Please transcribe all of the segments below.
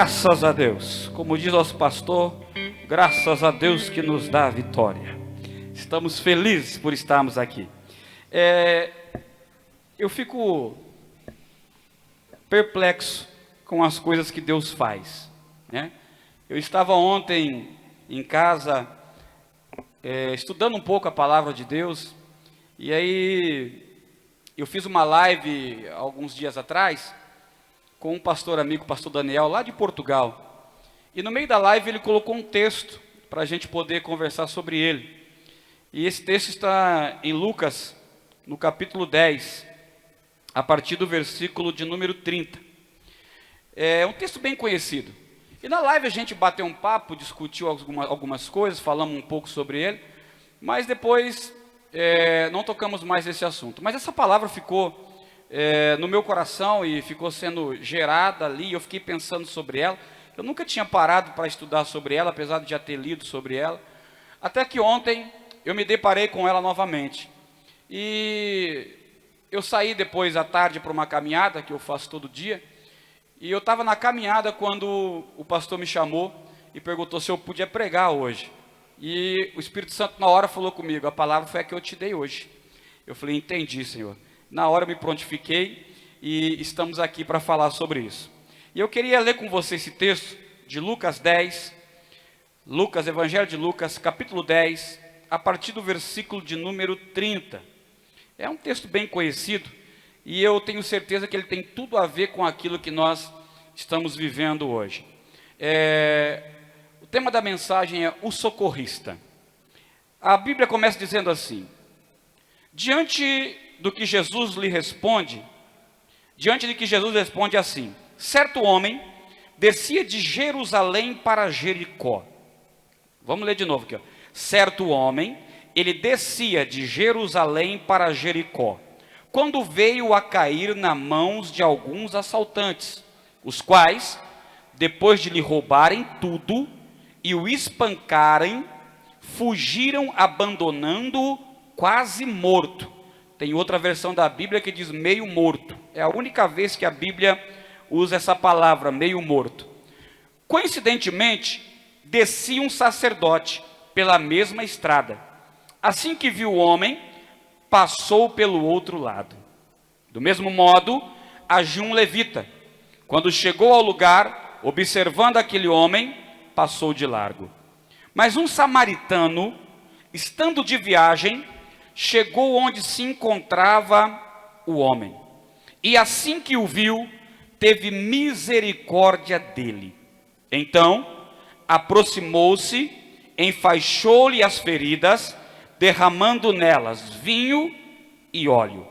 Graças a Deus, como diz nosso pastor, graças a Deus que nos dá a vitória. Estamos felizes por estarmos aqui. Eu fico perplexo com as coisas que Deus faz, né? Eu estava ontem em casa, estudando um pouco a palavra de Deus, e aí eu fiz uma live alguns dias atrás, com um pastor amigo, o pastor Daniel, lá de Portugal. E no meio da live ele colocou um texto para a gente poder conversar sobre ele. E esse texto está em Lucas, no capítulo 10, a partir do versículo de número 30. É um texto bem conhecido. E na live a gente bateu um papo, discutiu algumas coisas, falamos um pouco sobre ele, mas depois não tocamos mais nesse assunto. Mas essa palavra ficou no meu coração e ficou sendo gerada ali, eu fiquei pensando sobre ela. Eu nunca tinha parado para estudar sobre ela, apesar de já ter lido sobre ela, até que ontem eu me deparei com ela novamente. E eu saí depois à tarde para uma caminhada, que eu faço todo dia, e eu estava na caminhada quando o pastor me chamou e perguntou se eu podia pregar hoje. E o Espírito Santo na hora falou comigo: a palavra foi a que eu te dei hoje. Eu falei: entendi, Senhor. Na hora eu me prontifiquei e estamos aqui para falar sobre isso. E eu queria ler com você esse texto de Lucas 10, Evangelho de Lucas, capítulo 10, a partir do versículo de número 30. É um texto bem conhecido e eu tenho certeza que ele tem tudo a ver com aquilo que nós estamos vivendo hoje. O tema da mensagem é o socorrista. A Bíblia começa dizendo assim: diante de que Jesus responde assim: certo homem descia de Jerusalém para Jericó. Vamos ler de novo aqui, ó. Certo homem, ele descia de Jerusalém para Jericó, quando veio a cair nas mãos de alguns assaltantes, os quais, depois de lhe roubarem tudo e o espancarem, fugiram, abandonando-o quase morto. Tem outra versão da Bíblia que diz meio morto. É a única vez que a Bíblia usa essa palavra, meio morto. Coincidentemente, descia um sacerdote pela mesma estrada. Assim que viu o homem, passou pelo outro lado. Do mesmo modo, agiu um levita. Quando chegou ao lugar, observando aquele homem, passou de largo. Mas um samaritano, estando de viagem, chegou onde se encontrava o homem, e assim que o viu, teve misericórdia dele. Então, aproximou-se, enfaixou-lhe as feridas, derramando nelas vinho e óleo,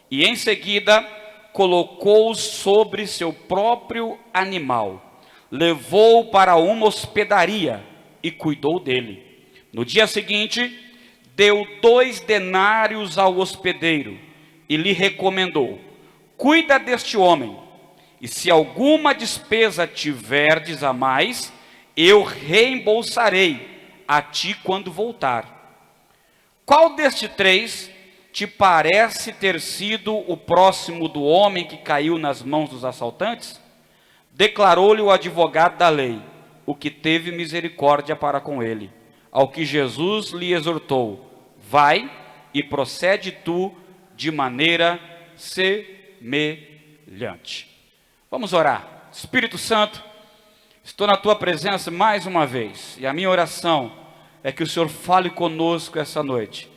e em seguida colocou-o sobre seu próprio animal, levou-o para uma hospedaria e cuidou dele. No dia seguinte, deu 2 denários ao hospedeiro e lhe recomendou: cuida deste homem, e se alguma despesa tiverdes a mais, eu reembolsarei a ti quando voltar. Qual destes 3 te parece ter sido o próximo do homem que caiu nas mãos dos assaltantes? Declarou-lhe o advogado da lei, o que teve misericórdia para com ele. Ao que Jesus lhe exortou: vai e procede tu de maneira semelhante. Vamos orar. Espírito Santo, estou na tua presença mais uma vez, e a minha oração é que o Senhor fale conosco essa noite,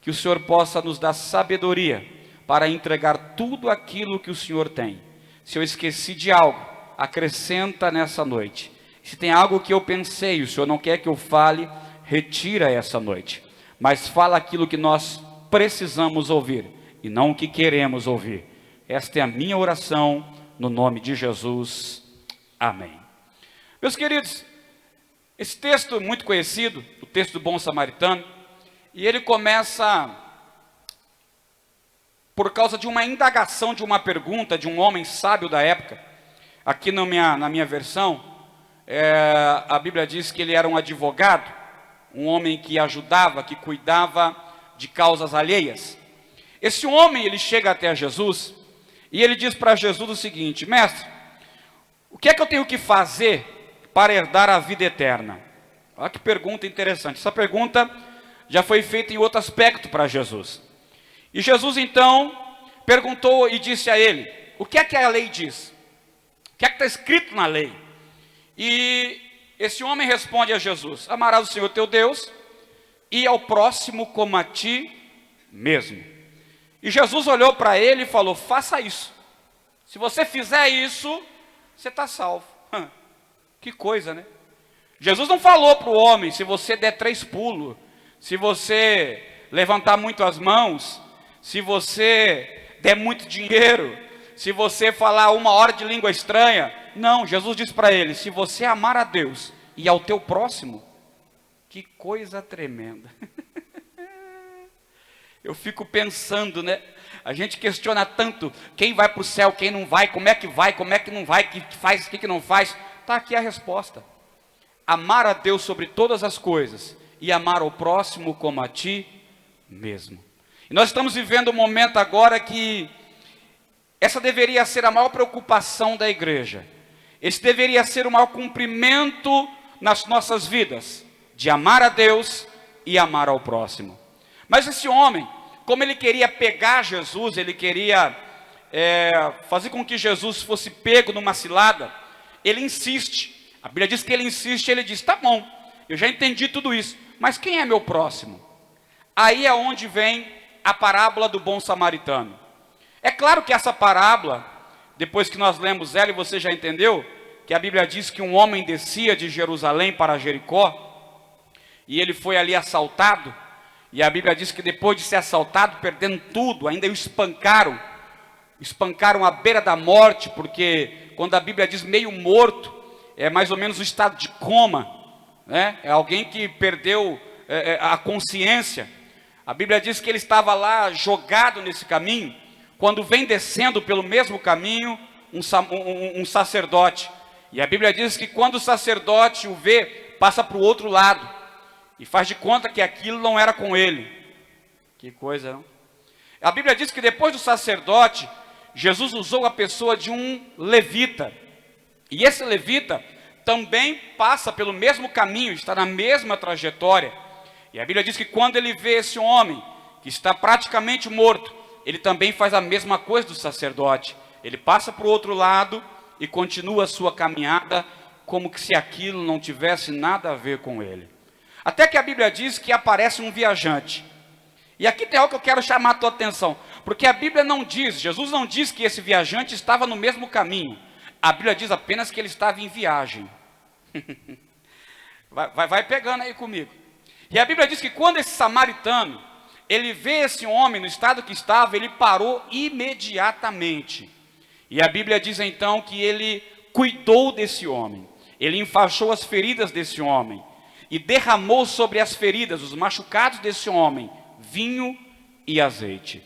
que o Senhor possa nos dar sabedoria para entregar tudo aquilo que o Senhor tem. Se eu esqueci de algo, acrescenta nessa noite. Se tem algo que eu pensei, o Senhor não quer que eu fale, retira essa noite, mas fala aquilo que nós precisamos ouvir e não o que queremos ouvir. Esta é a minha oração, no nome de Jesus, amém. Meus queridos, esse texto muito conhecido, o texto do bom samaritano, e ele começa por causa de uma indagação, de uma pergunta de um homem sábio da época. Aqui na minha versão, a Bíblia diz que ele era um advogado, um homem que ajudava, que cuidava de causas alheias. Esse homem, ele chega até Jesus e ele diz para Jesus o seguinte: mestre, O que é que eu tenho que fazer para herdar a vida eterna? Olha que pergunta interessante. Essa pergunta já foi feita em outro aspecto para Jesus. E Jesus então perguntou e disse a ele: o que é que a lei diz? O que é que está escrito na lei? E esse homem responde a Jesus: amarás o Senhor teu Deus e ao próximo como a ti mesmo. E Jesus olhou para ele e falou: faça isso. Se você fizer isso, você está salvo. Que coisa, né? Jesus não falou para o homem: se você der 3 pulos, se você levantar muito as mãos, se você der muito dinheiro, se você falar 1 hora de língua estranha. Não, Jesus disse para ele: se você amar a Deus e ao teu próximo. Que coisa tremenda. Eu fico pensando, né? A gente questiona tanto quem vai para o céu, quem não vai, como é que não vai, o que faz, o que não faz. Está aqui a resposta: amar a Deus sobre todas as coisas e amar ao próximo como a ti mesmo. E nós estamos vivendo um momento agora que essa deveria ser a maior preocupação da igreja. Esse deveria ser o maior cumprimento nas nossas vidas, de amar a Deus e amar ao próximo. Mas esse homem, como ele queria pegar Jesus, ele queria fazer com que Jesus fosse pego numa cilada, ele insiste. A Bíblia diz que ele insiste, ele diz: tá bom, eu já entendi tudo isso, mas quem é meu próximo? Aí é onde vem a parábola do bom samaritano. É claro que essa parábola, depois que nós lemos ela, e você já entendeu, que a Bíblia diz que um homem descia de Jerusalém para Jericó, e ele foi ali assaltado, e a Bíblia diz que depois de ser assaltado, perdendo tudo, ainda o espancaram à beira da morte, porque quando a Bíblia diz meio morto, é mais ou menos o estado de coma, né? É alguém que perdeu a consciência. A Bíblia diz que ele estava lá jogado nesse caminho, quando vem descendo pelo mesmo caminho um sacerdote. E a Bíblia diz que quando o sacerdote o vê, passa para o outro lado e faz de conta que aquilo não era com ele. Que coisa, não? A Bíblia diz que depois do sacerdote, Jesus usou a pessoa de um levita. E esse levita também passa pelo mesmo caminho, está na mesma trajetória. E a Bíblia diz que quando ele vê esse homem, que está praticamente morto, ele também faz a mesma coisa do sacerdote. Ele passa para o outro lado e continua a sua caminhada, como que se aquilo não tivesse nada a ver com ele. Até que a Bíblia diz que aparece um viajante. E aqui tem algo que eu quero chamar a tua atenção, porque a Bíblia não diz, Jesus não diz que esse viajante estava no mesmo caminho. A Bíblia diz apenas que ele estava em viagem. vai pegando aí comigo. E a Bíblia diz que quando esse samaritano, ele vê esse homem no estado que estava, ele parou imediatamente. E a Bíblia diz então que ele cuidou desse homem. Ele enfaixou as feridas desse homem. E derramou sobre as feridas, os machucados desse homem, vinho e azeite.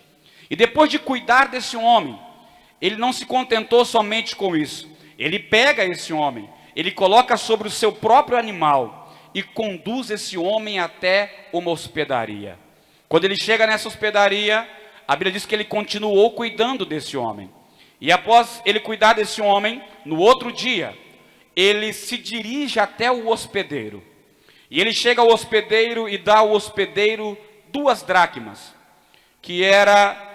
E depois de cuidar desse homem, ele não se contentou somente com isso. Ele pega esse homem, ele coloca sobre o seu próprio animal e conduz esse homem até uma hospedaria. Quando ele chega nessa hospedaria, a Bíblia diz que ele continuou cuidando desse homem. E após ele cuidar desse homem, no outro dia, ele se dirige até o hospedeiro. E ele chega ao hospedeiro e dá ao hospedeiro 2 dracmas, que era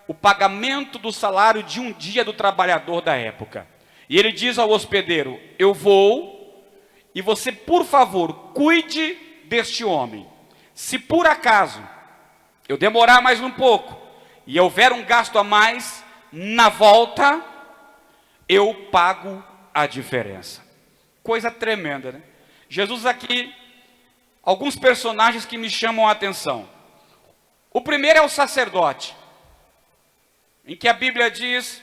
o pagamento do salário de um dia do trabalhador da época. E ele diz ao hospedeiro: eu vou, e você, por favor, cuide deste homem. Se por acaso eu demorar mais um pouco, e houver um gasto a mais, na volta, eu pago a diferença. Coisa tremenda, né? Jesus aqui, alguns personagens que me chamam a atenção. O primeiro é o sacerdote, em que a Bíblia diz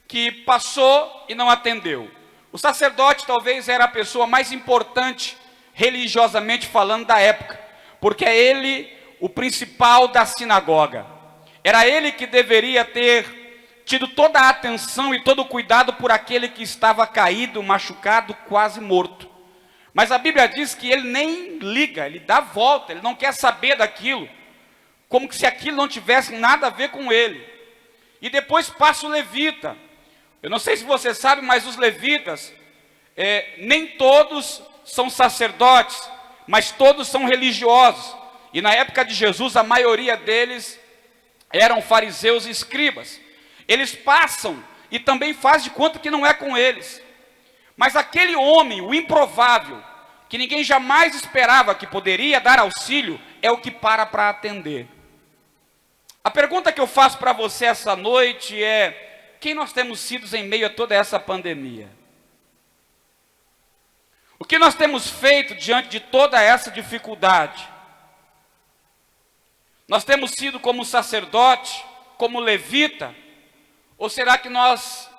que passou e não atendeu. O sacerdote talvez era a pessoa mais importante, religiosamente falando, da época, porque é ele o principal da sinagoga. Era ele que deveria ter tido toda a atenção e todo o cuidado por aquele que estava caído, machucado, quase morto. Mas a Bíblia diz que ele nem liga, ele dá volta, ele não quer saber daquilo, como se aquilo não tivesse nada a ver com ele. E depois passa o levita. Eu não sei se você sabe, mas os levitas nem todos são sacerdotes, mas todos são religiosos. E na época de Jesus, a maioria deles eram fariseus e escribas. Eles passam e também fazem de conta que não é com eles. Mas aquele homem, o improvável, que ninguém jamais esperava que poderia dar auxílio, é o que para atender. A pergunta que eu faço para você essa noite é: quem nós temos sido em meio a toda essa pandemia? O que nós temos feito diante de toda essa dificuldade? Nós temos sido como sacerdote, como levita? Ou será que nós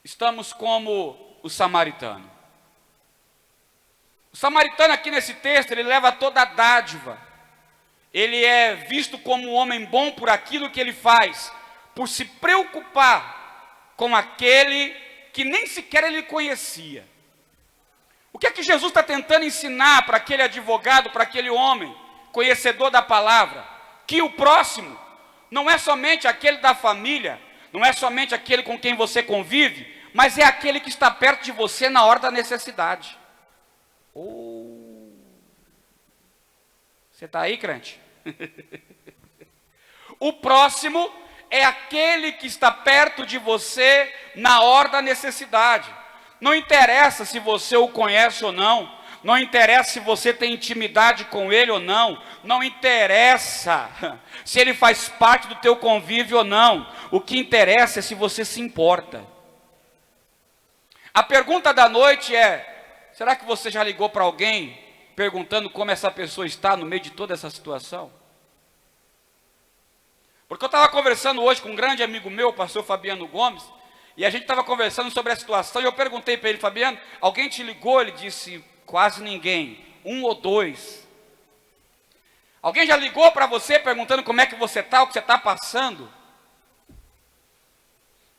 estamos como o samaritano? O samaritano aqui nesse texto, ele leva toda a dádiva. Ele é visto como um homem bom por aquilo que ele faz, por se preocupar com aquele que nem sequer ele conhecia. O que é que Jesus está tentando ensinar para aquele advogado, para aquele homem, conhecedor da palavra? Que o próximo não é somente aquele da família, não é somente aquele com quem você convive, mas é aquele que está perto de você na hora da necessidade. Você está aí, crente? O próximo é aquele que está perto de você na hora da necessidade. Não interessa se você o conhece ou não, não interessa se você tem intimidade com ele ou não, não interessa se ele faz parte do teu convívio ou não, o que interessa é se você se importa. A pergunta da noite é: será que você já ligou para alguém perguntando como essa pessoa está no meio de toda essa situação? Porque eu estava conversando hoje com um grande amigo meu, o pastor Fabiano Gomes, e a gente estava conversando sobre a situação, e eu perguntei para ele: Fabiano, alguém te ligou? Ele disse: quase ninguém, 1 ou 2. Alguém já ligou para você perguntando como é que você está, o que você está passando?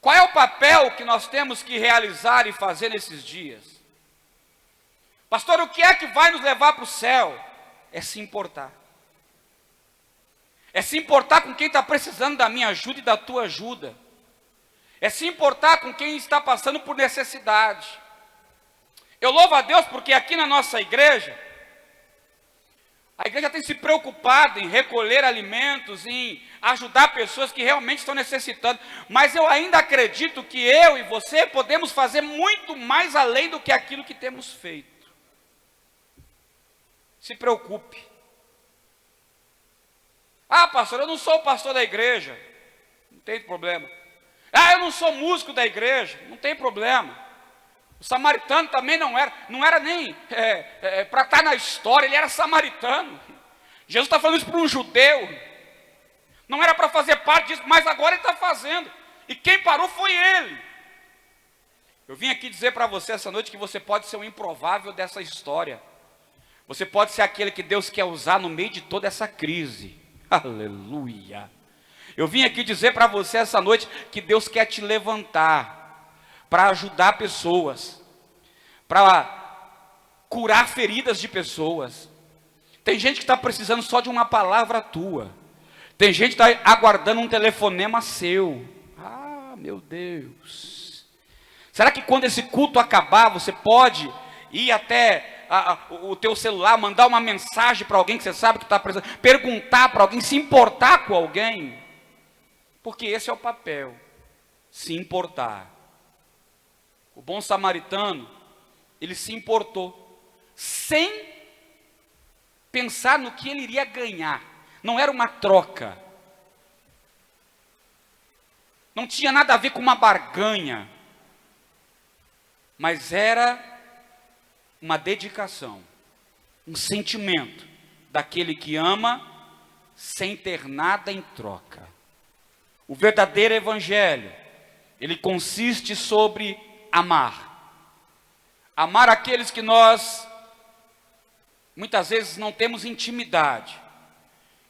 Qual é o papel que nós temos que realizar e fazer nesses dias? Pastor, o que é que vai nos levar para o céu? É se importar. É se importar com quem está precisando da minha ajuda e da tua ajuda. É se importar com quem está passando por necessidade. Eu louvo a Deus porque aqui na nossa igreja, a igreja tem se preocupado em recolher alimentos, em ajudar pessoas que realmente estão necessitando. Mas eu ainda acredito que eu e você podemos fazer muito mais além do que aquilo que temos feito. Se preocupe. Ah, pastor, eu não sou o pastor da igreja. Não tem problema. Ah, eu não sou músico da igreja. Não tem problema. O samaritano também não era nem para estar na história, ele era samaritano. Jesus está falando isso para um judeu. Não era para fazer parte disso, mas agora ele está fazendo. E quem parou foi ele. Eu vim aqui dizer para você essa noite que você pode ser o improvável dessa história. Você pode ser aquele que Deus quer usar no meio de toda essa crise. Aleluia. Eu vim aqui dizer para você essa noite que Deus quer te levantar para ajudar pessoas, para curar feridas de pessoas. Tem gente que está precisando só de uma palavra tua. Tem gente que está aguardando um telefonema seu. Ah, meu Deus. Será que quando esse culto acabar, você pode ir até o teu celular, mandar uma mensagem para alguém que você sabe que está precisando, perguntar para alguém, se importar com alguém? Porque esse é o papel, se importar. O bom samaritano, ele se importou, sem pensar no que ele iria ganhar. Não era uma troca. Não tinha nada a ver com uma barganha. Mas era uma dedicação, um sentimento daquele que ama sem ter nada em troca. O verdadeiro evangelho, ele consiste sobre amar. Amar aqueles que nós muitas vezes não temos intimidade,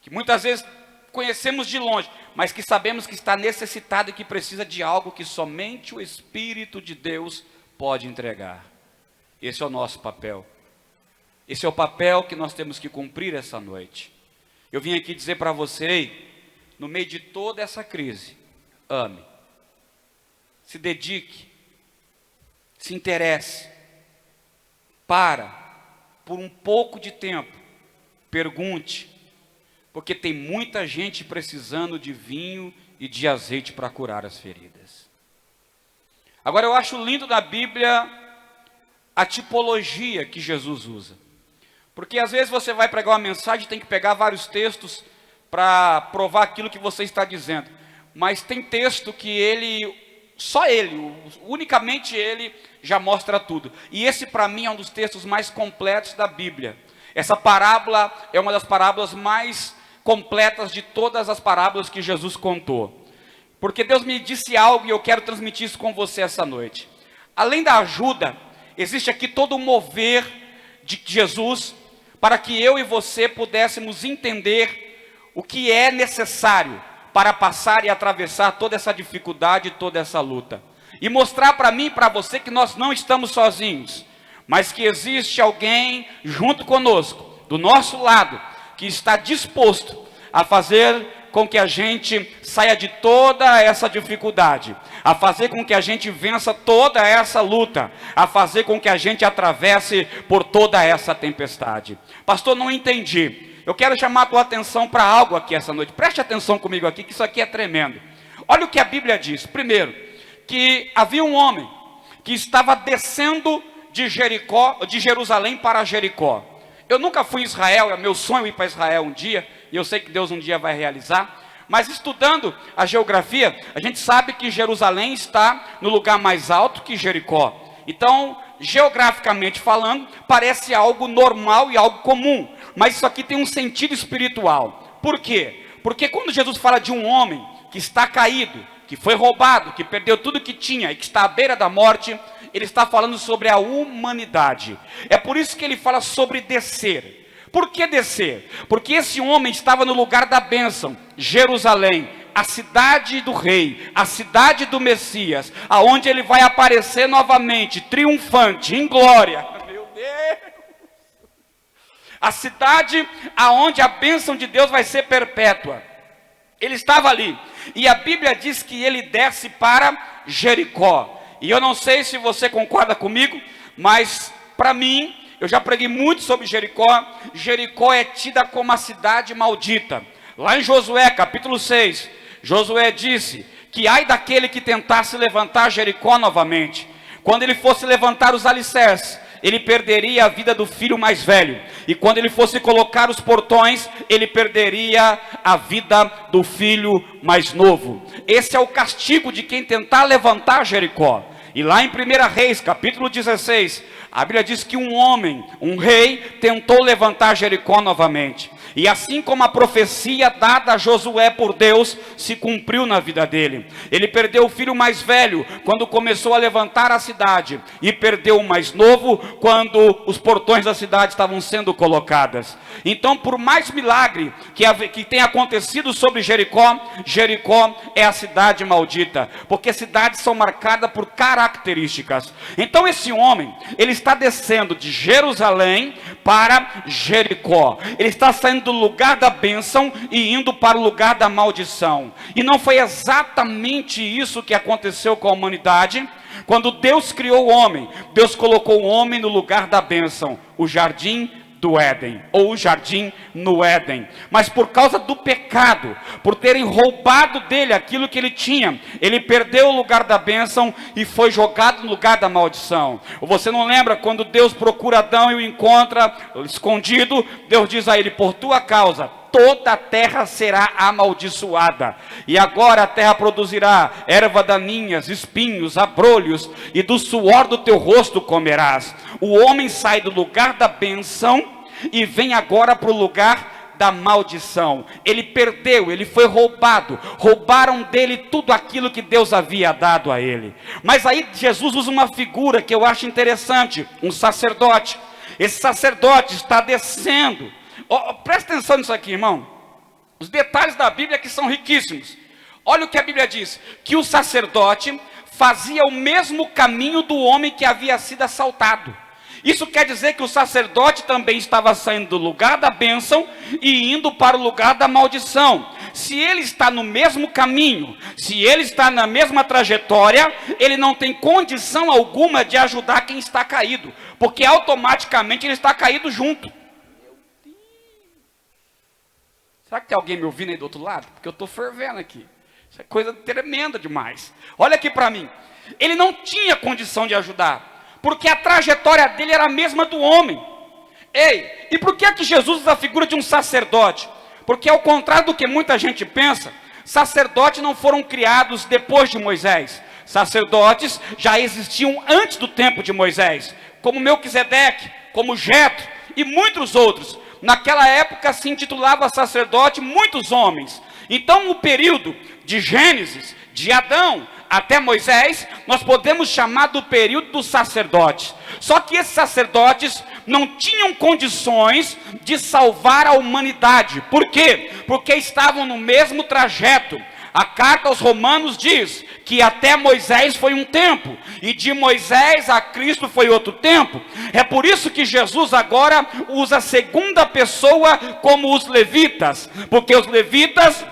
que muitas vezes conhecemos de longe, mas que sabemos que está necessitado e que precisa de algo que somente o Espírito de Deus pode entregar. Esse é o nosso papel. Esse é o papel que nós temos que cumprir essa noite. Eu vim aqui dizer para você, no meio de toda essa crise, ame. Se dedique. se interesse, por um pouco de tempo, pergunte, porque tem muita gente precisando de vinho e de azeite para curar as feridas. Agora eu acho lindo na Bíblia a tipologia que Jesus usa, porque às vezes você vai pregar uma mensagem e tem que pegar vários textos para provar aquilo que você está dizendo, mas tem texto que unicamente ele já mostra tudo, e esse para mim é um dos textos mais completos da Bíblia. Essa parábola é uma das parábolas mais completas de todas as parábolas que Jesus contou, porque Deus me disse algo e eu quero transmitir isso com você essa noite. Além da ajuda, existe aqui todo o mover de Jesus, para que eu e você pudéssemos entender o que é necessário para passar e atravessar toda essa dificuldade, toda essa luta, e mostrar para mim e para você que nós não estamos sozinhos, mas que existe alguém junto conosco, do nosso lado, que está disposto a fazer com que a gente saia de toda essa dificuldade, a fazer com que a gente vença toda essa luta, a fazer com que a gente atravesse por toda essa tempestade. Pastor, não entendi. Eu quero chamar a tua atenção para algo aqui essa noite. Preste atenção comigo aqui, que isso aqui é tremendo. Olha o que a Bíblia diz. Primeiro, que havia um homem que estava descendo de Jerusalém para Jericó. Eu nunca fui em Israel, é meu sonho ir para Israel um dia, e eu sei que Deus um dia vai realizar. Mas estudando a geografia, a gente sabe que Jerusalém está no lugar mais alto que Jericó. Então, geograficamente falando, parece algo normal e algo comum. Mas isso aqui tem um sentido espiritual. Por quê? Porque quando Jesus fala de um homem que está caído, que foi roubado, que perdeu tudo que tinha e que está à beira da morte, ele está falando sobre a humanidade. É por isso que ele fala sobre descer. Por que descer? Porque esse homem estava no lugar da bênção, Jerusalém, a cidade do rei, a cidade do Messias, aonde ele vai aparecer novamente, triunfante, em glória. Meu Deus! A cidade aonde a bênção de Deus vai ser perpétua. Ele estava ali, e a Bíblia diz que ele desce para Jericó. E eu não sei se você concorda comigo, mas para mim, eu já preguei muito sobre Jericó. Jericó é tida como a cidade maldita. Lá em Josué capítulo 6, Josué disse que ai daquele que tentasse levantar Jericó novamente. Quando ele fosse levantar os alicerces, ele perderia a vida do filho mais velho. E quando ele fosse colocar os portões, ele perderia a vida do filho mais novo. Esse é o castigo de quem tentar levantar Jericó. E lá em 1 Reis, capítulo 16, a Bíblia diz que um homem, um rei, tentou levantar Jericó novamente. E assim como a profecia dada a Josué por Deus se cumpriu na vida dele. Ele perdeu o filho mais velho quando começou a levantar a cidade, e perdeu o mais novo quando os portões da cidade estavam sendo colocadas. Então, por mais milagre que tenha acontecido sobre Jericó, Jericó é a cidade maldita, porque cidades são marcadas por características. Então esse homem, ele está descendo de Jerusalém para Jericó. Ele está saindo do lugar da bênção e indo para o lugar da maldição. E não foi exatamente isso que aconteceu com a humanidade. Quando Deus criou o homem, Deus colocou o homem no lugar da bênção, o jardim do Éden, ou o jardim no Éden. Mas por causa do pecado, por terem roubado dele aquilo que ele tinha, ele perdeu o lugar da bênção e foi jogado no lugar da maldição. Você não lembra quando Deus procura Adão e o encontra escondido? Deus diz a ele: por tua causa toda a terra será amaldiçoada, e agora a terra produzirá erva daninhas, espinhos, abrolhos, e do suor do teu rosto comerás. O homem sai do lugar da bênção e vem agora para o lugar da maldição. Ele perdeu, ele foi roubado, roubaram dele tudo aquilo que Deus havia dado a ele. Mas aí Jesus usa uma figura que eu acho interessante, um sacerdote. Esse sacerdote está descendo. Presta atenção nisso aqui, irmão. Os detalhes da Bíblia que são riquíssimos. Olha o que a Bíblia diz: que o sacerdote fazia o mesmo caminho do homem que havia sido assaltado. Isso quer dizer que o sacerdote também estava saindo do lugar da bênção e indo para o lugar da maldição. se ele está no mesmo caminho, se ele está na mesma trajetória, ele não tem condição alguma de ajudar quem está caído, porque automaticamente ele está caído junto. Meu Deus. Será que tem alguém me ouvindo aí do outro lado? Porque eu estou fervendo aqui. Isso é coisa tremenda demais. Olha aqui para mim. Ele não tinha condição de ajudar, porque a trajetória dele era a mesma do homem. Ei, e por que é que Jesus usa a figura de um sacerdote? Porque ao contrário do que muita gente pensa, sacerdotes não foram criados depois de Moisés. Sacerdotes já existiam antes do tempo de Moisés, como Melquisedeque, como Jetro e muitos outros. Naquela época se intitulava sacerdote muitos homens. Então o período de Gênesis, de Adão até Moisés, nós podemos chamar do período dos sacerdotes. Só que esses sacerdotes não tinham condições de salvar a humanidade. Por quê? Porque estavam no mesmo trajeto. A carta aos Romanos diz que até Moisés foi um tempo, e de Moisés a Cristo foi outro tempo. É por isso que Jesus agora usa a segunda pessoa como os levitas, porque os levitas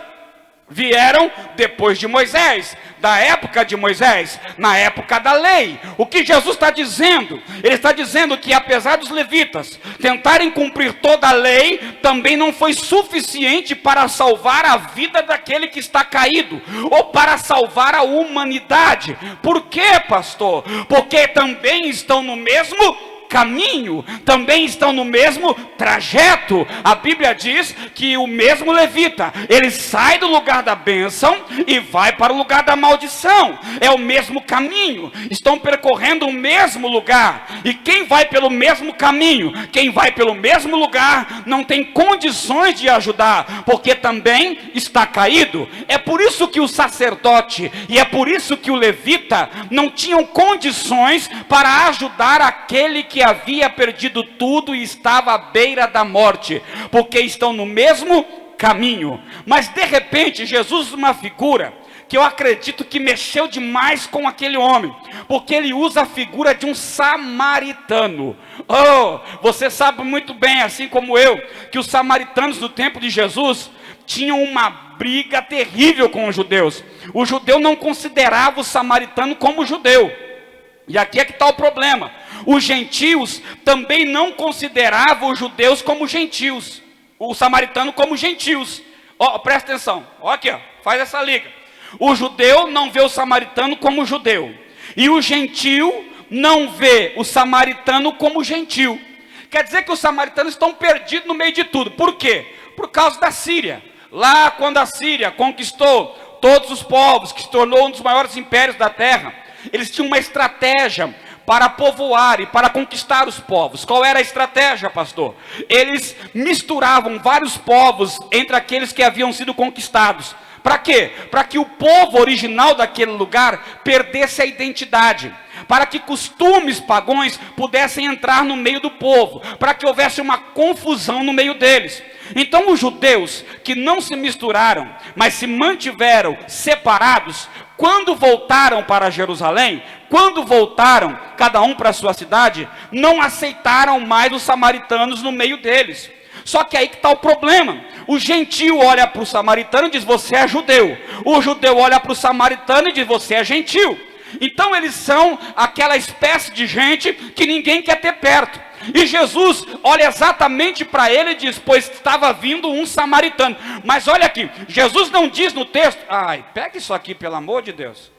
vieram depois de Moisés, da época de Moisés, na época da lei. O que Jesus está dizendo? Ele está dizendo que apesar dos levitas tentarem cumprir toda a lei, também não foi suficiente para salvar a vida daquele que está caído, ou para salvar a humanidade. Por quê, pastor? Porque também estão no mesmo caminho, também estão no mesmo trajeto. A Bíblia diz que o mesmo levita, ele sai do lugar da bênção e vai para o lugar da maldição. É o mesmo caminho, estão percorrendo o mesmo lugar. E quem vai pelo mesmo caminho, quem vai pelo mesmo lugar, não tem condições de ajudar, porque também está caído. É por isso que o sacerdote e é por isso que o levita não tinham condições para ajudar aquele que havia perdido tudo e estava à beira da morte, porque estão no mesmo caminho. Mas de repente Jesus usa uma figura que eu acredito que mexeu demais com aquele homem, porque ele usa a figura de um samaritano. Oh, você sabe muito bem, assim como eu, que os samaritanos do tempo de Jesus tinham uma briga terrível com os judeus. O judeu não considerava o samaritano como judeu. E aqui é que está o problema. Os gentios também não consideravam os judeus como gentios, o samaritano como gentios. Presta atenção, aqui, faz essa liga. O judeu não vê o samaritano como judeu, e o gentio não vê o samaritano como gentio. Quer dizer que os samaritanos estão perdidos no meio de tudo. Por quê? Por causa da Síria. Lá quando a Síria conquistou todos os povos, que se tornou um dos maiores impérios da terra, eles tinham uma estratégia para povoar e para conquistar os povos. Qual era a estratégia, pastor? Eles misturavam vários povos entre aqueles que haviam sido conquistados. Para quê? Para que o povo original daquele lugar perdesse a identidade, para que costumes pagãos pudessem entrar no meio do povo, para que houvesse uma confusão no meio deles. Então os judeus que não se misturaram, mas se mantiveram separados, quando voltaram para Jerusalém, quando voltaram cada um para a sua cidade, não aceitaram mais os samaritanos no meio deles. Só que aí que está o problema. O gentio olha para o samaritano e diz: você é judeu. O judeu olha para o samaritano e diz: você é gentio. Então eles são aquela espécie de gente que ninguém quer ter perto. E Jesus olha exatamente para ele e diz: pois estava vindo um samaritano. Mas olha aqui, Jesus não diz no texto, pega isso aqui pelo amor de Deus.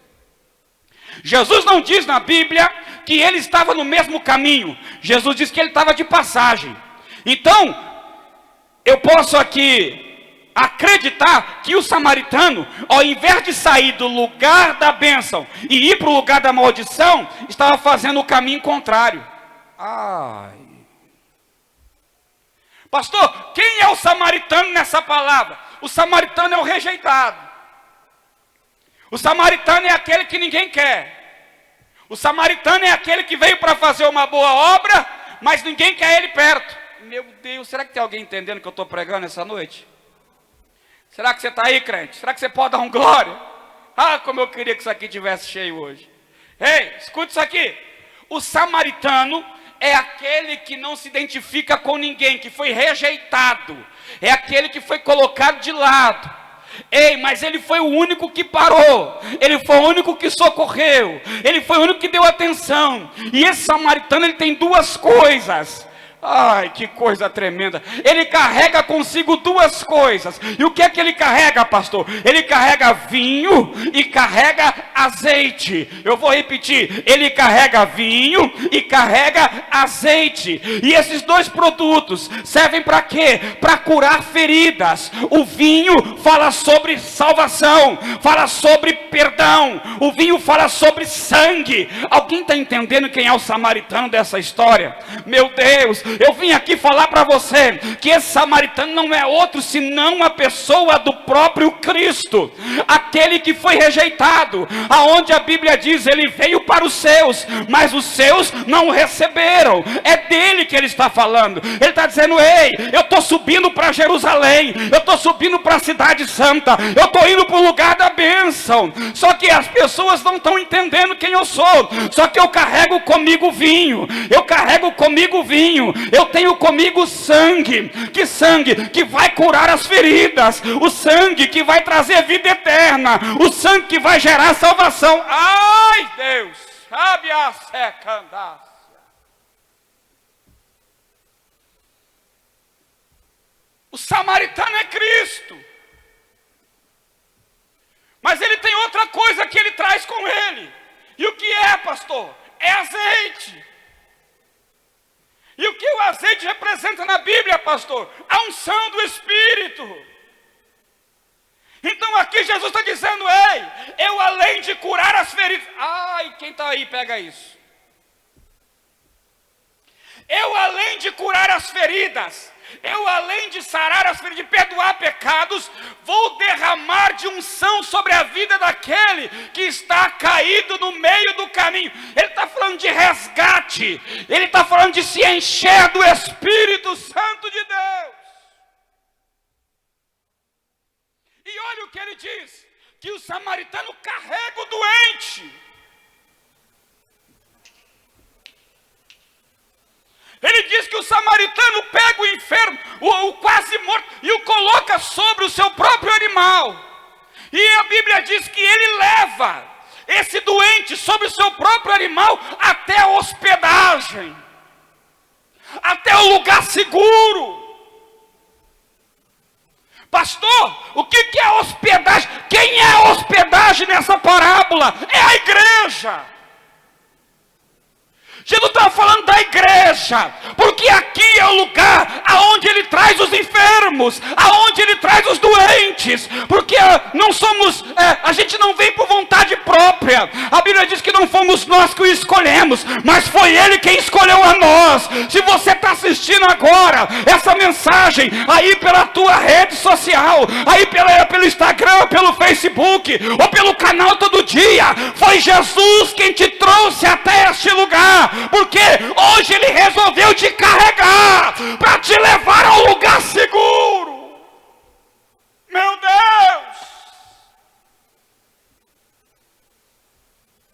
Jesus não diz na Bíblia que ele estava no mesmo caminho. Jesus diz que ele estava de passagem. Então, eu posso aqui acreditar que o samaritano, ao invés de sair do lugar da bênção e ir para o lugar da maldição, estava fazendo o caminho contrário. Pastor, quem é o samaritano nessa palavra? O samaritano é o rejeitado. O samaritano é aquele que ninguém quer. O samaritano é aquele que veio para fazer uma boa obra, mas ninguém quer ele perto. Meu Deus, será que tem alguém entendendo o que eu estou pregando essa noite? Será que você está aí, crente? Será que você pode dar um glória? Como eu queria que isso aqui tivesse cheio hoje. Ei, escute isso aqui. O samaritano é aquele que não se identifica com ninguém, que foi rejeitado. É aquele que foi colocado de lado. Ei, mas ele foi o único que parou, ele foi o único que socorreu, ele foi o único que deu atenção. E esse samaritano, ele tem duas coisas. Ai, que coisa tremenda. Ele carrega consigo duas coisas. E o que é que ele carrega, pastor? Ele carrega vinho e carrega azeite. Eu vou repetir. Ele carrega vinho e carrega azeite. E esses dois produtos servem para quê? Para curar feridas. O vinho fala sobre salvação, fala sobre perdão. O vinho fala sobre sangue. Alguém está entendendo quem é o samaritano dessa história? Meu Deus, eu vim aqui falar para você que esse samaritano não é outro senão a pessoa do próprio Cristo, aquele que foi rejeitado, aonde a Bíblia diz, ele veio para os seus, mas os seus não o receberam. É dele que ele está falando. Ele está dizendo, ei, eu estou subindo para Jerusalém, eu estou subindo para a cidade santa, eu estou indo para o lugar da bênção, só que as pessoas não estão entendendo quem eu sou. Só que eu carrego comigo vinho, eu carrego comigo vinho, eu tenho comigo sangue. Que sangue? Que vai curar as feridas, o sangue que vai trazer vida eterna, o sangue que vai gerar salvação. Ai, Deus, sabe a secundácia. O samaritano é Cristo, mas ele tem outra coisa que ele traz com ele. E o que é, pastor? É azeite. E o que o azeite representa na Bíblia, pastor? A unção do Espírito. Então aqui Jesus está dizendo, ei, eu além de curar as feridas... Ai, quem está aí, pega isso. Eu além de curar as feridas, eu além de sarar as feridas, de perdoar pecados, vou derramar de unção sobre a vida daquele que está caído no meio do caminho. Ele está falando de resgate, ele está falando de se encher do Espírito Santo de Deus. E olha o que ele diz, que o samaritano carrega o doente. Ele diz que o samaritano pega o enfermo, o quase morto, e o coloca sobre o seu próprio animal. E a Bíblia diz que ele leva esse doente sobre o seu próprio animal até a hospedagem, até o lugar seguro. Pastor, o que é hospedagem? Quem é a hospedagem nessa parábola? É a igreja. Jesus está falando da igreja, porque aqui é o lugar aonde ele traz os enfermos, aonde ele traz os doentes, porque não somos, a gente não vem por vontade própria. A Bíblia diz que não fomos nós que o escolhemos, mas foi ele quem escolheu a nós. Se você está assistindo agora essa mensagem aí pela tua rede social, aí pelo Instagram, pelo Facebook, ou pelo canal Todo Dia, foi Jesus quem te trouxe até este lugar. Porque hoje ele resolveu te carregar para te levar ao lugar seguro. Meu Deus!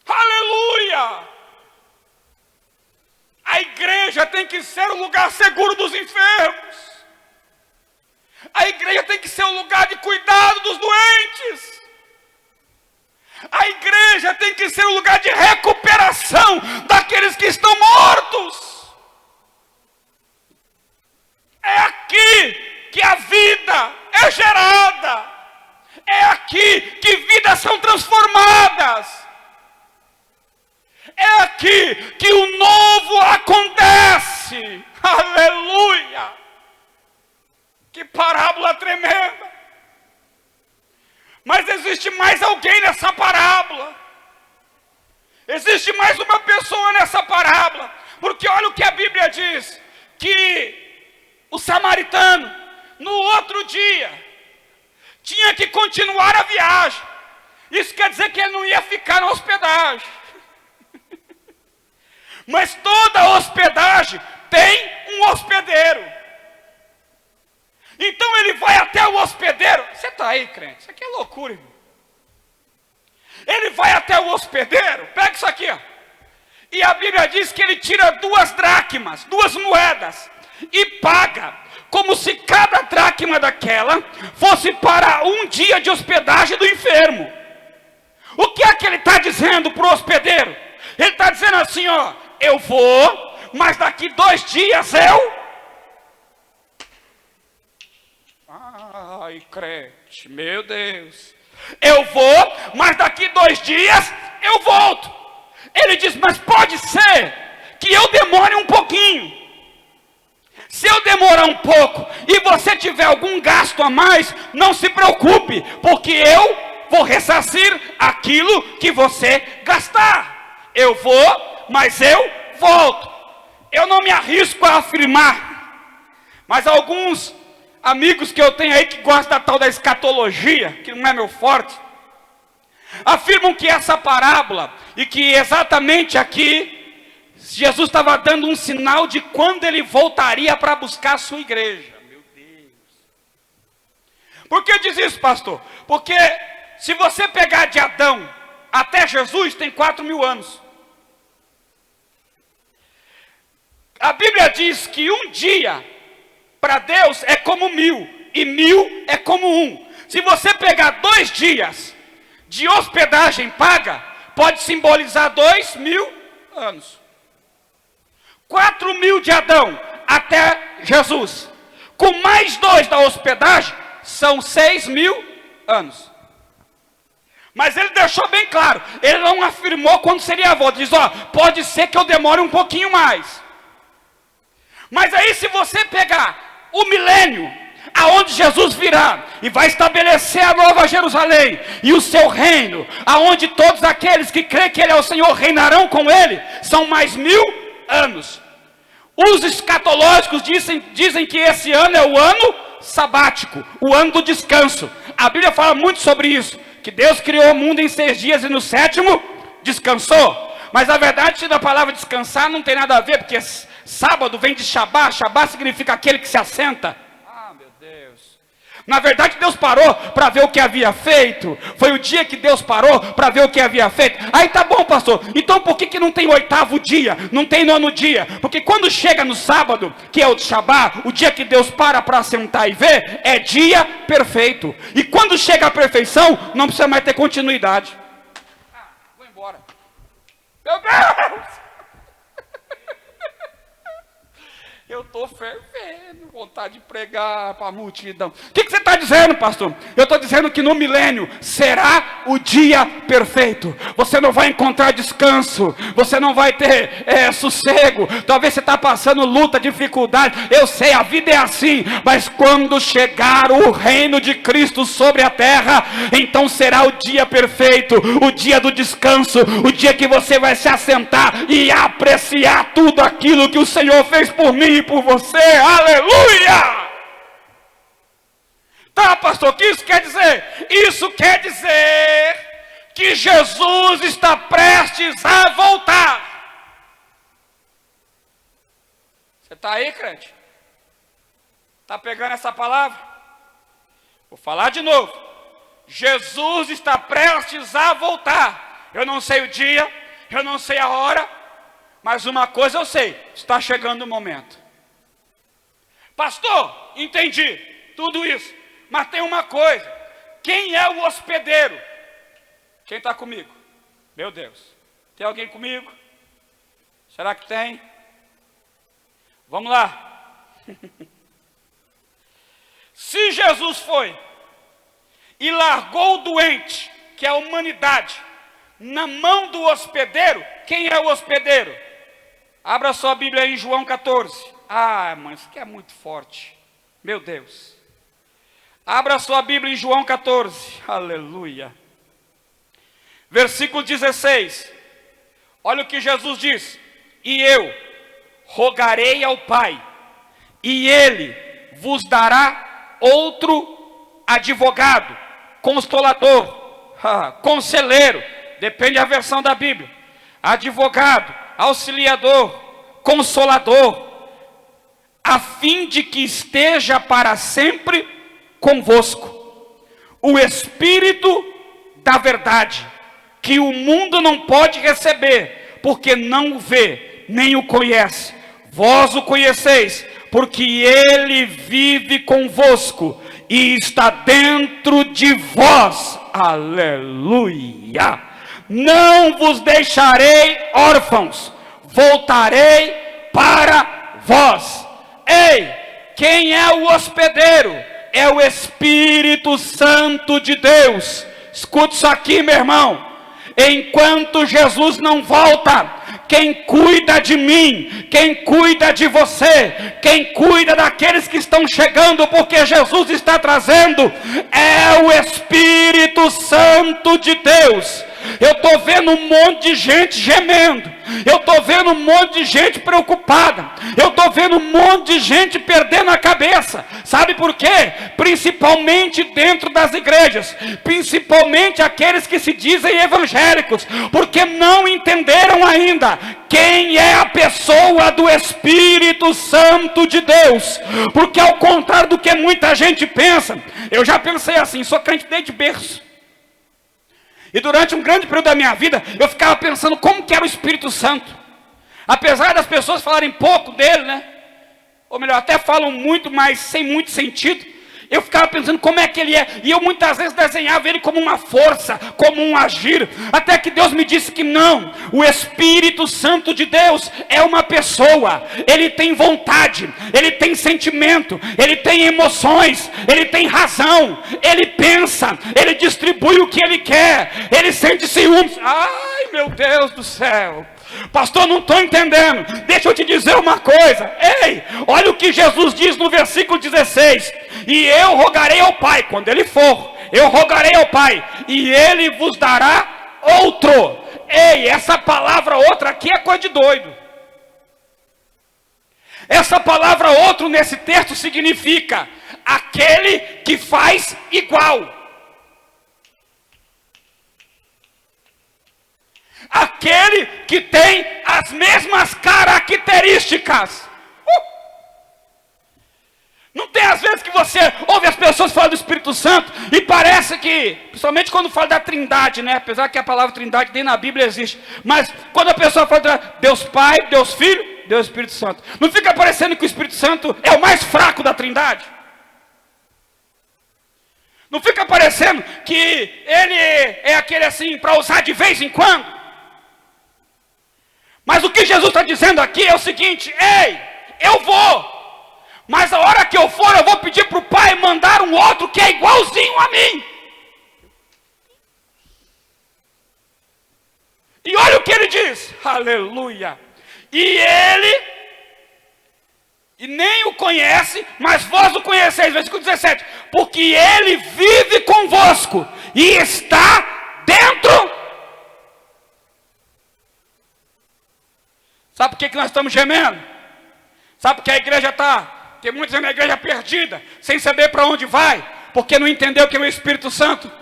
Aleluia! A igreja tem que ser o lugar seguro dos enfermos. A igreja tem que ser o lugar de cuidado dos doentes. A igreja tem que ser um lugar de recuperação daqueles que estão mortos. É aqui que a vida é gerada. É aqui que vidas são transformadas. É aqui que o novo acontece. Aleluia! Que parábola tremenda! Mas existe mais alguém nessa parábola. Existe mais uma pessoa nessa parábola. Porque olha o que a Bíblia diz. Que o samaritano, no outro dia, tinha que continuar a viagem. Isso quer dizer que ele não ia ficar na hospedagem. Mas toda hospedagem tem um hospedeiro. Então ele vai até o hospedeiro. Você está aí, crente? Isso aqui é loucura, irmão. Ele vai até o hospedeiro. Pega isso aqui, ó. E a Bíblia diz que ele tira 2 dracmas, 2 moedas, e paga como se cada dracma daquela fosse para um dia de hospedagem do enfermo. O que é que ele está dizendo para o hospedeiro? Ele está dizendo assim, ó, eu vou, mas daqui 2 dias eu... Ai, crente, meu Deus. Eu vou, mas daqui 2 dias eu volto. Ele diz, mas pode ser que eu demore um pouquinho. Se eu demorar um pouco e você tiver algum gasto a mais, não se preocupe, porque eu vou ressarcir aquilo que você gastar. Eu vou, mas eu volto. Eu não me arrisco a afirmar, mas alguns amigos que eu tenho aí que gostam da tal da escatologia, que não é meu forte, afirmam que essa parábola, e que exatamente aqui, Jesus estava dando um sinal de quando ele voltaria para buscar a sua igreja. Meu Deus. Por que diz isso, pastor? Porque se você pegar de Adão até Jesus, tem 4.000 anos. A Bíblia diz que um dia para Deus é como 1.000, e 1.000 é como 1. Se você pegar 2 dias de hospedagem paga, pode simbolizar 2.000 anos. 4.000 de Adão até Jesus, com mais 2 da hospedagem, são 6.000 anos. Mas ele deixou bem claro, ele não afirmou quando seria a volta. Diz, ó, pode ser que eu demore um pouquinho mais. Mas aí se você pegar o milênio, aonde Jesus virá e vai estabelecer a nova Jerusalém e o seu reino, aonde todos aqueles que creem que ele é o Senhor reinarão com ele, são mais 1.000 anos. Os escatológicos dizem que esse ano é o ano sabático, o ano do descanso. A Bíblia fala muito sobre isso, que Deus criou o mundo em 6 dias e no 7º descansou. Mas a verdade da palavra descansar não tem nada a ver, porque sábado vem de Shabá. Shabá significa aquele que se assenta. Ah, meu Deus. Na verdade Deus parou para ver o que havia feito. Foi o dia que Deus parou para ver o que havia feito. Aí tá bom, pastor, então por que não tem 8º dia, não tem 9º dia? Porque quando chega no sábado, que é o Shabá, o dia que Deus para sentar e ver, é dia perfeito. E quando chega a perfeição, não precisa mais ter continuidade. Vou embora. Meu Deus! Eu estou fervendo, vontade de pregar para a multidão. O que você está dizendo, pastor? Eu estou dizendo que no milênio será o dia perfeito. Você não vai encontrar descanso, você não vai ter sossego. Talvez você está passando luta, dificuldade. Eu sei, a vida é assim. Mas quando chegar o reino de Cristo sobre a terra, então será o dia perfeito, o dia do descanso, o dia que você vai se assentar e apreciar tudo aquilo que o Senhor fez por mim e por você. Aleluia! Tá, pastor, o que isso quer dizer? Isso quer dizer que Jesus está prestes a voltar. Você está aí, crente? Está pegando essa palavra? Vou falar de novo. Jesus está prestes a voltar. Eu não sei o dia, eu não sei a hora, mas uma coisa eu sei, está chegando o momento. Pastor, entendi tudo isso, mas tem uma coisa: quem é o hospedeiro? Quem está comigo? Meu Deus, tem alguém comigo? Será que tem? Vamos lá. Se Jesus foi e largou o doente, que é a humanidade, na mão do hospedeiro, quem é o hospedeiro? Abra sua Bíblia aí em João 14. Ah, mãe, isso aqui é muito forte. Meu Deus. Abra sua Bíblia em João 14. Aleluia. Versículo 16. Olha o que Jesus diz: e eu rogarei ao Pai, e Ele vos dará outro advogado, consolador, conselheiro, depende da versão da Bíblia, advogado, auxiliador, consolador, a fim de que esteja para sempre convosco, o Espírito da verdade, que o mundo não pode receber, porque não o vê, nem o conhece. Vós o conheceis, porque Ele vive convosco e está dentro de vós. Aleluia! Não vos deixarei órfãos, voltarei para vós. Ei, quem é o hospedeiro? É o Espírito Santo de Deus. Escute isso aqui, meu irmão. Enquanto Jesus não volta, quem cuida de mim, quem cuida de você, quem cuida daqueles que estão chegando, porque Jesus está trazendo, é o Espírito Santo de Deus. Eu estou vendo um monte de gente gemendo, eu estou vendo um monte de gente preocupada, eu estou vendo um monte de gente perdendo a cabeça. Sabe por quê? Principalmente dentro das igrejas, principalmente aqueles que se dizem evangélicos, porque não entenderam ainda quem é a pessoa do Espírito Santo de Deus. Porque ao contrário do que muita gente pensa, eu já pensei assim, sou crente desde berço. E durante um grande período da minha vida, eu ficava pensando como que era o Espírito Santo. Apesar das pessoas falarem pouco dele, né? Ou melhor, até falam muito, mas sem muito sentido. Eu ficava pensando como é que ele é. E eu muitas vezes desenhava ele como uma força, como um agir. Até que Deus me disse que não. O Espírito Santo de Deus é uma pessoa. Ele tem vontade, ele tem sentimento, ele tem emoções, ele tem razão. Ele pensa, ele distribui o que ele quer. Ele sente ciúmes. Ai, meu Deus do céu. Pastor, não estou entendendo. Deixa eu te dizer uma coisa. Ei, olha o que Jesus diz no versículo 16. E eu rogarei ao Pai, quando Ele for, eu rogarei ao Pai, e Ele vos dará outro. Ei, essa palavra outra aqui é coisa de doido. Essa palavra outro nesse texto significa aquele que faz igual. Aquele que tem as mesmas características. Não tem às vezes que você ouve as pessoas falar do Espírito Santo e parece que, principalmente quando fala da Trindade, né? Apesar que a palavra Trindade nem na Bíblia existe, mas quando a pessoa fala de Deus Pai, Deus Filho, Deus Espírito Santo, não fica parecendo que o Espírito Santo é o mais fraco da Trindade? Não fica parecendo que ele é aquele assim para usar de vez em quando? Mas o que Jesus está dizendo aqui é o seguinte: ei, eu vou, mas a hora que eu for, eu vou pedir para o Pai mandar um outro que é igualzinho a mim. E olha o que ele diz, aleluia. E nem o conhece, mas vós o conheceis, versículo 17. Porque ele vive convosco e está dentro. Sabe por que nós estamos gemendo? Sabe por que a igreja está? Tem muitos na igreja perdida, sem saber para onde vai, porque não entendeu que é o Espírito Santo.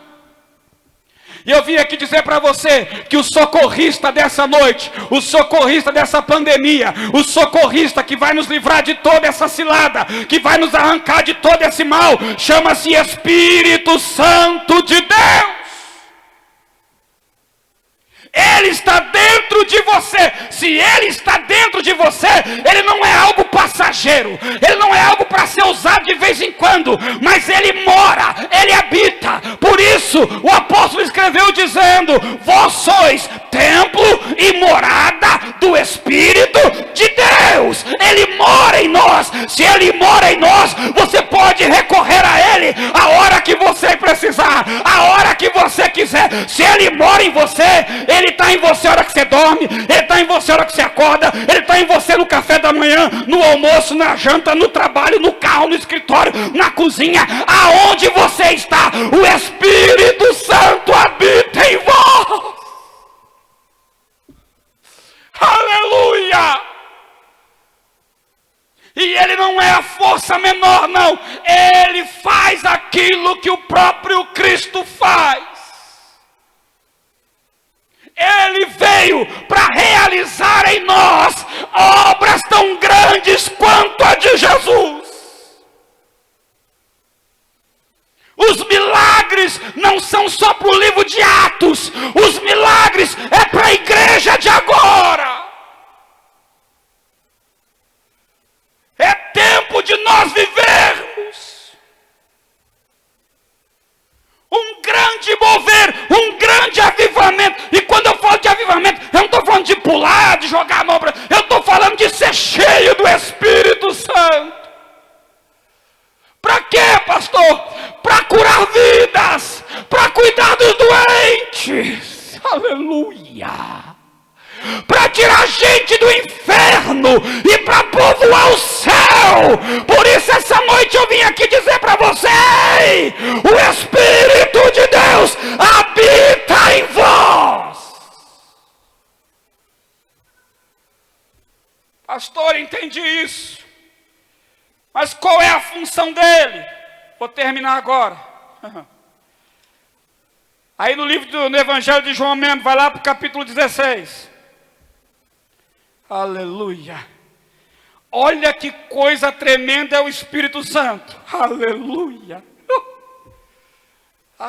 E eu vim aqui dizer para você que o socorrista dessa noite, o socorrista dessa pandemia, o socorrista que vai nos livrar de toda essa cilada, que vai nos arrancar de todo esse mal, chama-se Espírito Santo de Deus. Ele está dentro de você. Se Ele está dentro de você, Ele não é algo passageiro, Ele não é algo para ser usado de vez em quando, mas Ele mora, Ele habita. Por isso o apóstolo escreveu dizendo: vós sois templo e morada do Espírito de Deus. Ele mora em nós. Se Ele mora em nós, você pode recorrer a Ele a hora que você precisar, a hora que você quiser. Se Ele mora em você, Ele está em você a hora que você dorme, Ele está em você a hora que você acorda, Ele está em você no café da manhã, no almoço, na janta, no trabalho, no carro, no escritório, na cozinha, aonde você está, o Espírito Santo habita em vós. Aleluia! E Ele não é a força menor, não. Ele faz aquilo que o próprio Cristo faz. Ele veio para realizar em nós obras tão grandes quanto a de Jesus. Os milagres não são só para o livro de Atos. Os milagres é para a igreja de agora. É tempo quê, pastor? Para curar vidas, para cuidar dos doentes. Aleluia. Para tirar gente do inferno e para povoar o céu. Por isso essa noite eu vim aqui dizer para você: o Espírito de Deus habita em vós. Pastor, entendi isso, mas qual é a função dele? Vou terminar agora. Aí no Evangelho de João mesmo, vai lá para o capítulo 16. Aleluia. Olha que coisa tremenda é o Espírito Santo. Aleluia.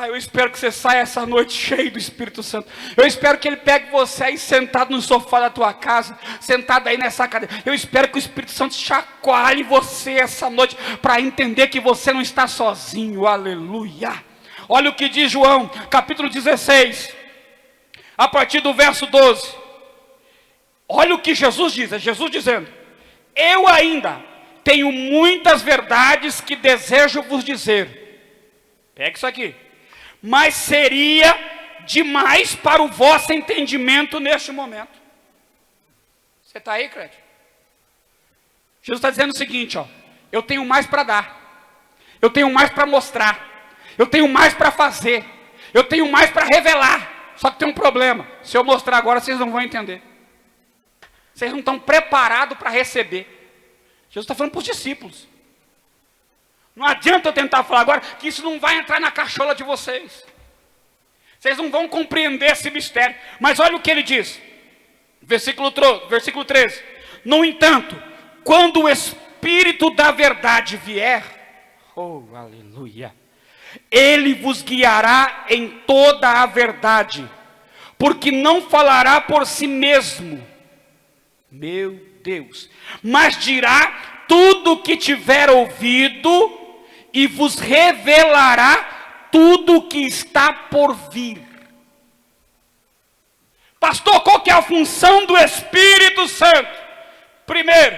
Eu espero que você saia essa noite cheio do Espírito Santo. Eu espero que ele pegue você aí sentado no sofá da tua casa, sentado aí nessa cadeira. Eu espero que o Espírito Santo chacoalhe você essa noite, para entender que você não está sozinho. Aleluia. Olha o que diz João, capítulo 16, a partir do verso 12. Olha o que Jesus diz, é Jesus dizendo: eu ainda tenho muitas verdades que desejo vos dizer. Pega isso aqui. Mas seria demais para o vosso entendimento neste momento. Você está aí, crente? Jesus está dizendo o seguinte, eu tenho mais para dar, eu tenho mais para mostrar, eu tenho mais para fazer, eu tenho mais para revelar. Só que tem um problema: se eu mostrar agora, vocês não vão entender. Vocês não estão preparados para receber. Jesus está falando para os discípulos. Não adianta eu tentar falar agora, que isso não vai entrar na cachola de vocês. Vocês não vão compreender esse mistério. Mas olha o que ele diz. Versículo 13. No entanto, quando o Espírito da verdade vier, aleluia, ele vos guiará em toda a verdade, porque não falará por si mesmo, meu Deus, mas dirá tudo o que tiver ouvido e vos revelará tudo o que está por vir. Pastor, qual que é a função do Espírito Santo? Primeiro,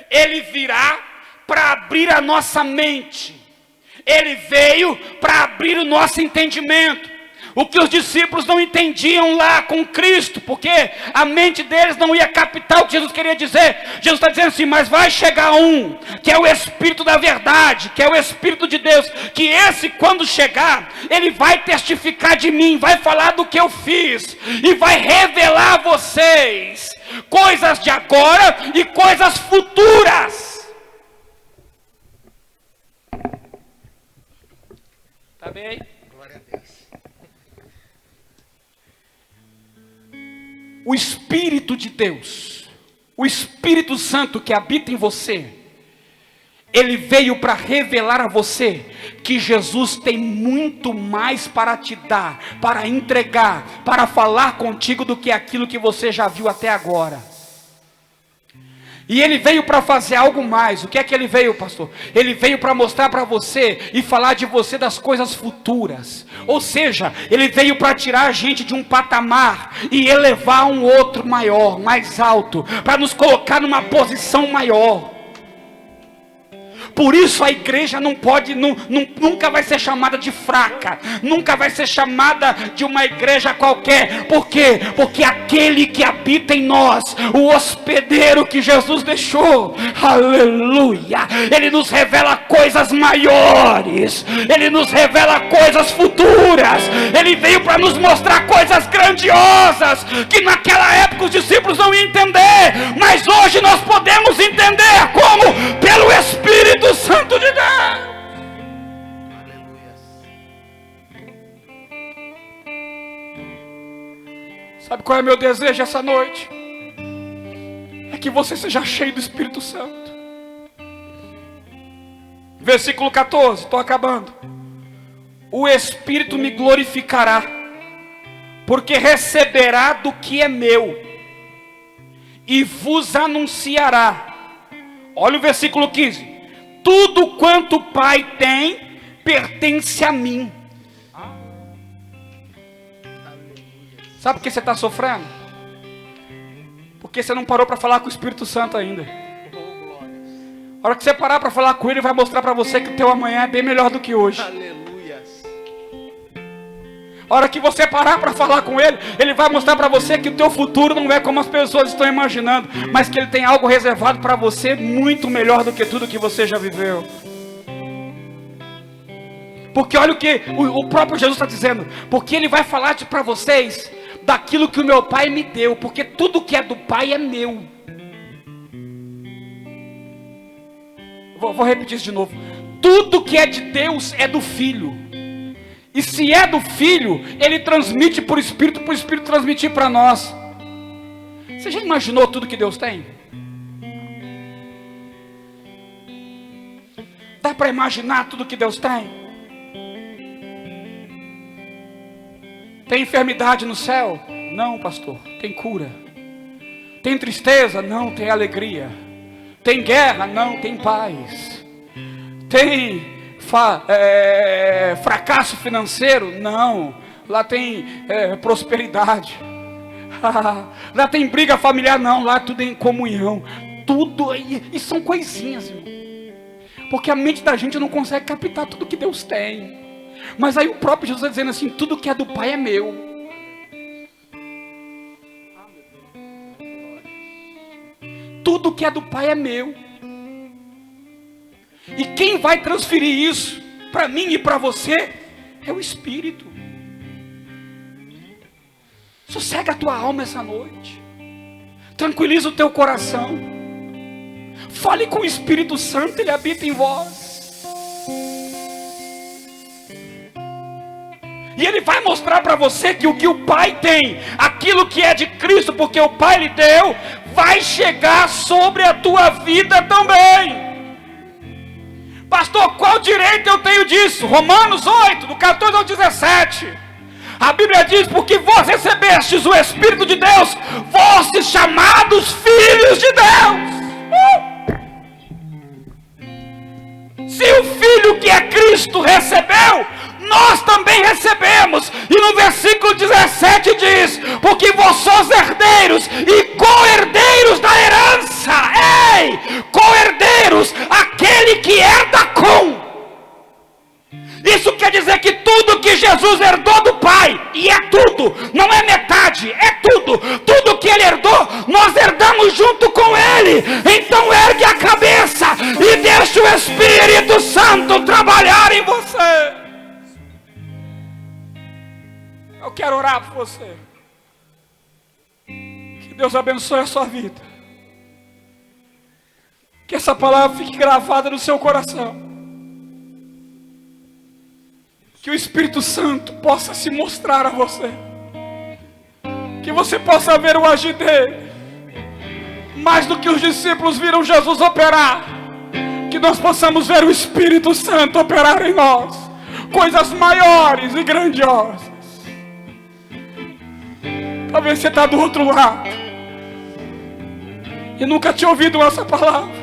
ele virá para abrir a nossa mente. Ele veio para abrir o nosso entendimento. O que os discípulos não entendiam lá com Cristo, porque a mente deles não ia captar o que Jesus queria dizer. Jesus está dizendo assim: mas vai chegar um, que é o Espírito da verdade, que é o Espírito de Deus, que esse, quando chegar, ele vai testificar de mim, vai falar do que eu fiz, e vai revelar a vocês coisas de agora e coisas futuras. Está bem aí? Glória a Deus. O Espírito de Deus, o Espírito Santo que habita em você, ele veio para revelar a você que Jesus tem muito mais para te dar, para entregar, para falar contigo do que aquilo que você já viu até agora. E ele veio para fazer algo mais. O que é que ele veio, pastor? Ele veio para mostrar para você e falar de você das coisas futuras. Ou seja, ele veio para tirar a gente de um patamar e elevar um outro maior, mais alto, para nos colocar numa posição maior. Por isso a igreja não pode, nunca vai ser chamada de fraca, nunca vai ser chamada de uma igreja qualquer. Por quê? Porque aquele que habita em nós, o hospedeiro que Jesus deixou, aleluia, ele nos revela coisas maiores, ele nos revela coisas futuras, ele veio para nos mostrar coisas grandiosas, que naquela época os discípulos não iam entender, mas hoje nós podemos entender. Como? Pelo Espírito Santo de Deus. Aleluia. Sabe qual é o meu desejo essa noite? É que você seja cheio do Espírito Santo. Versículo 14, estou acabando. O Espírito me glorificará, porque receberá do que é meu e vos anunciará. Olha o versículo 15. Tudo quanto o Pai tem, pertence a mim. Sabe por que você está sofrendo? Porque você não parou para falar com o Espírito Santo ainda. A hora que você parar para falar com Ele, vai mostrar para você que o teu amanhã é bem melhor do que hoje. Aleluias. A hora que você parar para falar com Ele, Ele vai mostrar para você que o teu futuro não é como as pessoas estão imaginando, mas que Ele tem algo reservado para você muito melhor do que tudo que você já viveu. Porque olha o que o próprio Jesus está dizendo, porque Ele vai falar para vocês daquilo que o meu Pai me deu, porque tudo que é do Pai é meu. Vou repetir isso de novo. Tudo que é de Deus é do Filho. E se é do Filho, Ele transmite por Espírito, para o Espírito transmitir para nós. Você já imaginou tudo que Deus tem? Dá para imaginar tudo que Deus tem? Tem enfermidade no céu? Não, pastor. Tem cura. Tem tristeza? Não, tem alegria. Tem guerra? Não, tem paz. Tem fracasso financeiro? Não, lá tem prosperidade. Lá tem briga familiar? Não, lá tudo é em comunhão. Tudo, e são coisinhas, irmão. Porque a mente da gente não consegue captar tudo que Deus tem. Mas aí o próprio Jesus está dizendo assim, tudo que é do Pai é meu. Tudo que é do Pai é meu. E quem vai transferir isso para mim e para você é o Espírito. Sossega a tua alma essa noite. Tranquiliza o teu coração. Fale com o Espírito Santo, Ele habita em vós. E Ele vai mostrar para você que o que o Pai tem, aquilo que é de Cristo, porque o Pai lhe deu, vai chegar sobre a tua vida também. Pastor, qual direito eu tenho disso? Romanos 8, do 14 ao 17. A Bíblia diz, porque vós recebestes o Espírito de Deus, vossos chamados filhos de Deus. Se o Filho que é Cristo recebeu, nós também recebemos. E no versículo 17 diz, porque vós sois herdeiros e co-herdeiros da herança. Ei, co-herdeiros, aquele que herda com. Isso quer dizer que tudo que Jesus herdou do Pai, e é tudo, não é metade, é tudo. Tudo que Ele herdou, nós herdamos junto com Ele. Então ergue a cabeça e deixa o Espírito Santo trabalhar em você. Eu quero orar por você. Que Deus abençoe a sua vida. Que essa palavra fique gravada no seu coração. Que o Espírito Santo possa se mostrar a você. Que você possa ver o agir dele. Mais do que os discípulos viram Jesus operar. Que nós possamos ver o Espírito Santo operar em nós. Coisas maiores e grandiosas. Talvez você está do outro lado e nunca tinha ouvido essa palavra.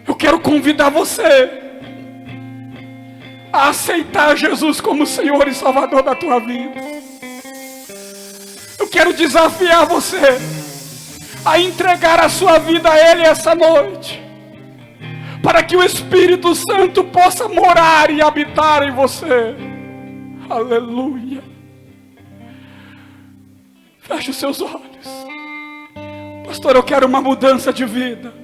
Eu quero convidar você a aceitar Jesus como Senhor e Salvador da tua vida. Eu quero desafiar você a entregar a sua vida a Ele essa noite, para que o Espírito Santo possa morar e habitar em você. Aleluia. Feche os seus olhos. Pastor, eu quero uma mudança de vida,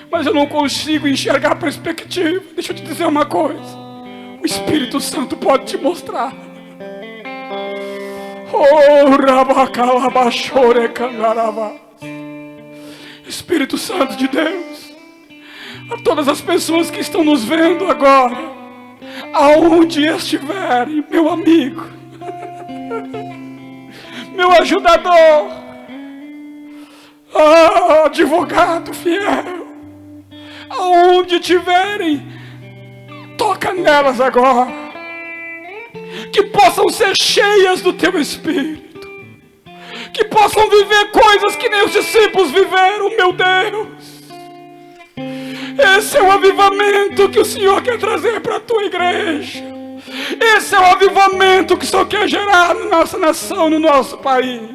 mas eu não consigo enxergar a perspectiva. Deixa eu te dizer uma coisa. O Espírito Santo pode te mostrar. Espírito Santo de Deus, a todas as pessoas que estão nos vendo agora, aonde estiverem, meu amigo, meu ajudador, advogado fiel, aonde estiverem, toca nelas agora, que possam ser cheias do teu Espírito, que possam viver coisas que nem os discípulos viveram, meu Deus. Esse é o avivamento que o Senhor quer trazer para a tua igreja. Esse é o avivamento que o Senhor quer gerar na nossa nação, no nosso país.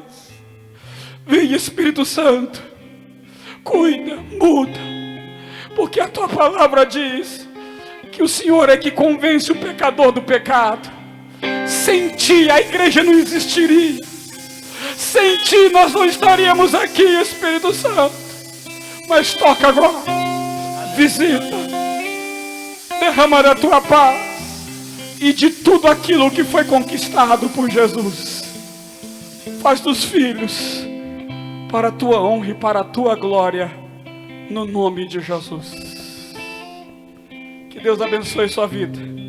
Vem, Espírito Santo, cuida, muda, porque a tua palavra diz que o Senhor é que convence o pecador do pecado. Sem ti a igreja não existiria. Sem ti nós não estaríamos aqui, Espírito Santo. Mas toca agora, visita, derrama da tua paz e de tudo aquilo que foi conquistado por Jesus. Faz dos filhos para a tua honra e para a tua glória, no nome de Jesus. Que Deus abençoe sua vida.